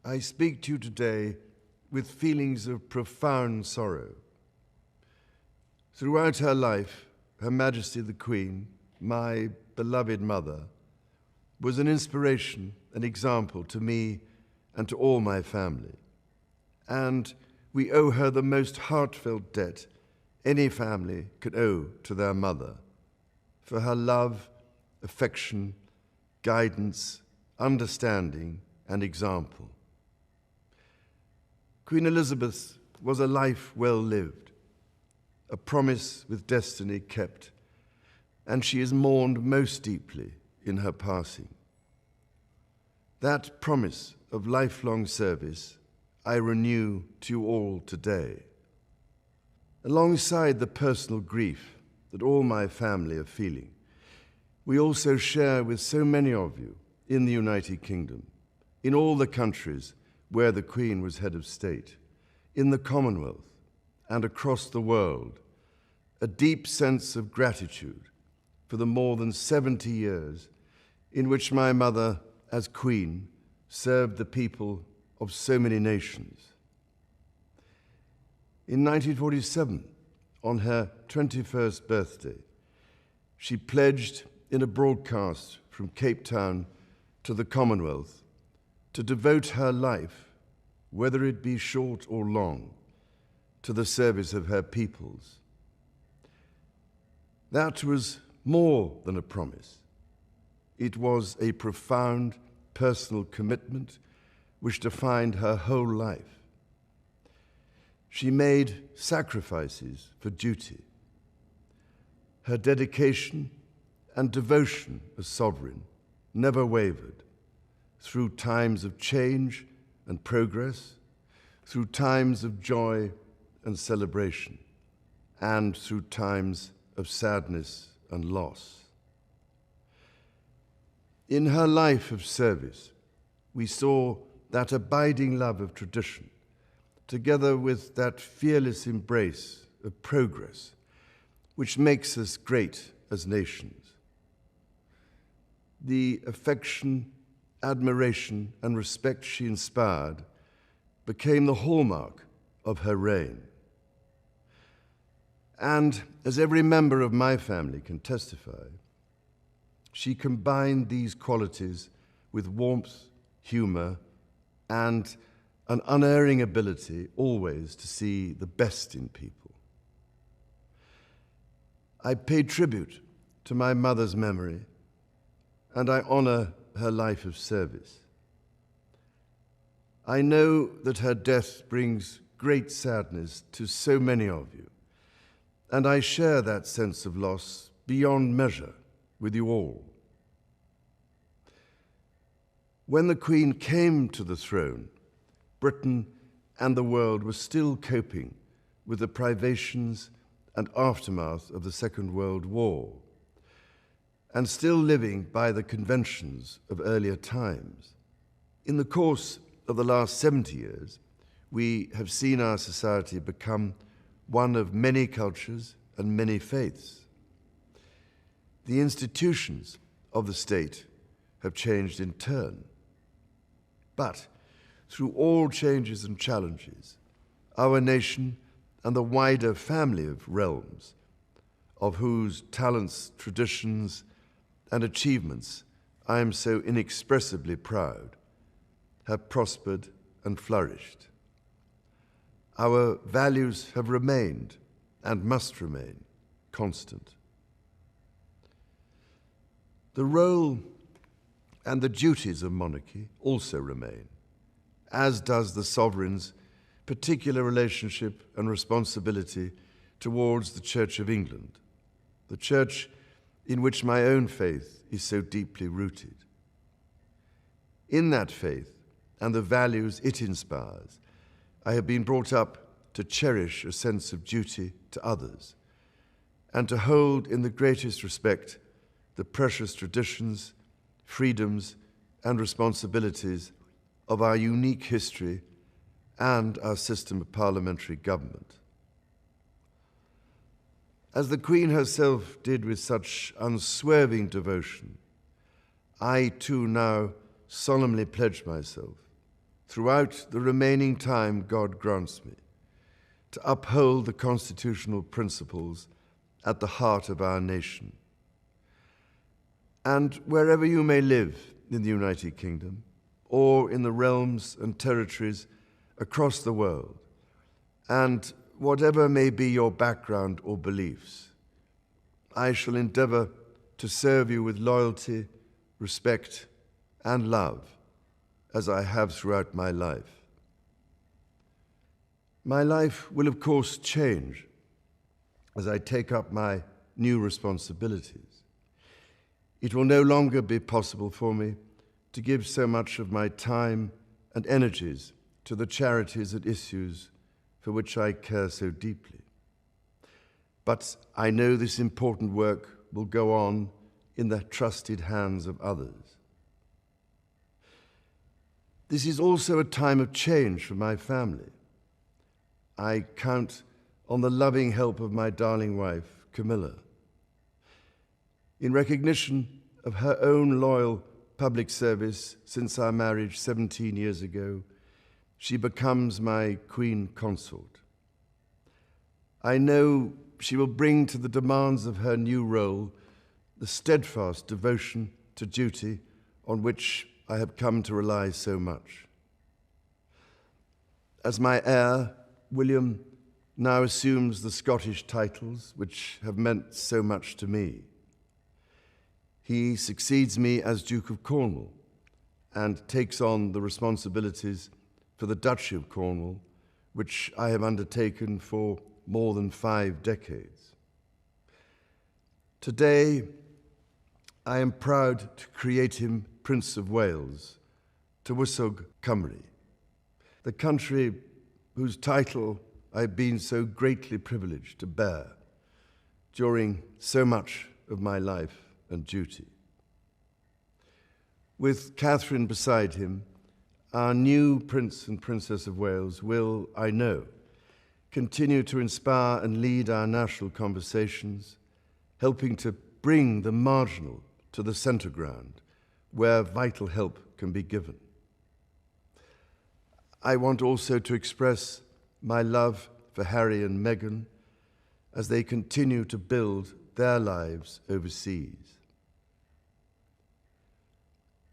I speak to you today with feelings of profound sorrow. Throughout her life, Her Majesty the Queen, my beloved mother, was an inspiration, an example to me and to all my family. And we owe her the most heartfelt debt any family can owe to their mother, for her love, affection, guidance, understanding, and example. Queen Elizabeth was a life well lived, a promise with destiny kept, and she is mourned most deeply in her passing. That promise of lifelong service I renew to you all today. Alongside the personal grief that all my family are feeling, we also share with so many of you in the United Kingdom, in all the countries where the Queen was head of state, in the Commonwealth and across the world, a deep sense of gratitude for the more than 70 years in which my mother, as Queen, served the people of so many nations. In 1947, on her 21st birthday, she pledged in a broadcast from Cape Town to the Commonwealth to devote her life, whether it be short or long, to the service of her peoples. That was more than a promise. It was a profound personal commitment which defined her whole life. She made sacrifices for duty. Her dedication and devotion as sovereign never wavered through times of change and progress, through times of joy and celebration, and through times of sadness and loss. In her life of service, we saw that abiding love of tradition, together with that fearless embrace of progress, which makes us great as nations. The affection, admiration, and respect she inspired became the hallmark of her reign. And as every member of my family can testify, she combined these qualities with warmth, humor, and an unerring ability always to see the best in people. I pay tribute to my mother's memory, and I honor her life of service. I know that her death brings great sadness to so many of you, and I share that sense of loss beyond measure with you all. When the Queen came to the throne, Britain and the world were still coping with the privations and aftermath of the Second World War, and still living by the conventions of earlier times. In the course of the last 70 years, we have seen our society become one of many cultures and many faiths. The institutions of the state have changed in turn. But through all changes and challenges, our nation and the wider family of realms, of whose talents, traditions, and achievements I am so inexpressibly proud, have prospered and flourished. Our values have remained and must remain constant. The role and the duties of monarchy also remain, as does the sovereign's particular relationship and responsibility towards the Church of England, the church in which my own faith is so deeply rooted. In that faith and the values it inspires, I have been brought up to cherish a sense of duty to others and to hold in the greatest respect the precious traditions, freedoms, and responsibilities of our unique history and our system of parliamentary government. As the Queen herself did with such unswerving devotion, I too now solemnly pledge myself throughout the remaining time God grants me, to uphold the constitutional principles at the heart of our nation. And wherever you may live in the United Kingdom, or in the realms and territories across the world, and whatever may be your background or beliefs, I shall endeavor to serve you with loyalty, respect, and love, as I have throughout my life. My life will, of course, change as I take up my new responsibilities. It will no longer be possible for me to give so much of my time and energies to the charities and issues for which I care so deeply. But I know this important work will go on in the trusted hands of others. This is also a time of change for my family. I count on the loving help of my darling wife, Camilla. In recognition of her own loyal public service since our marriage 17 years ago, she becomes my Queen Consort. I know she will bring to the demands of her new role the steadfast devotion to duty on which I have come to rely so much. As my heir, William now assumes the Scottish titles which have meant so much to me. He succeeds me as Duke of Cornwall and takes on the responsibilities for the Duchy of Cornwall, which I have undertaken for more than 5 decades. Today, I am proud to create him Prince of Wales, Tywysog Cymru, the country whose title I've been so greatly privileged to bear during so much of my life and duty. With Catherine beside him, our new Prince and Princess of Wales will, I know, continue to inspire and lead our national conversations, helping to bring the marginal to the centre ground, where vital help can be given. I want also to express my love for Harry and Meghan as they continue to build their lives overseas.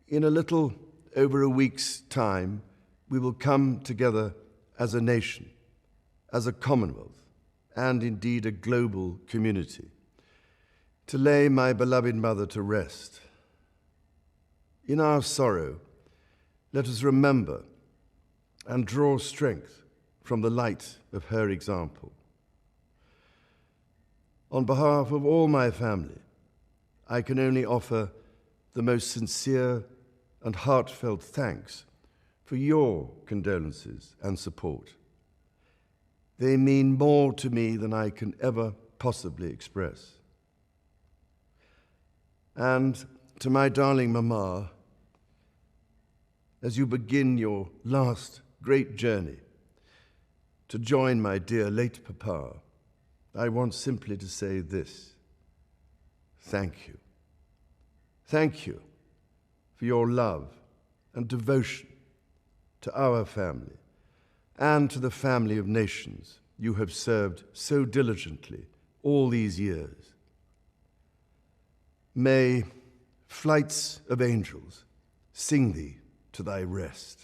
In a little over a week's time, we will come together as a nation, as a Commonwealth, and indeed a global community, to lay my beloved mother to rest. In our sorrow, let us remember and draw strength from the light of her example. On behalf of all my family, I can only offer the most sincere and heartfelt thanks for your condolences and support. They mean more to me than I can ever possibly express. And to my darling Mama, as you begin your last great journey to join my dear late Papa, I want simply to say this: thank you. Thank you for your love and devotion to our family and to the family of nations you have served so diligently all these years. May flights of angels sing thee to thy rest.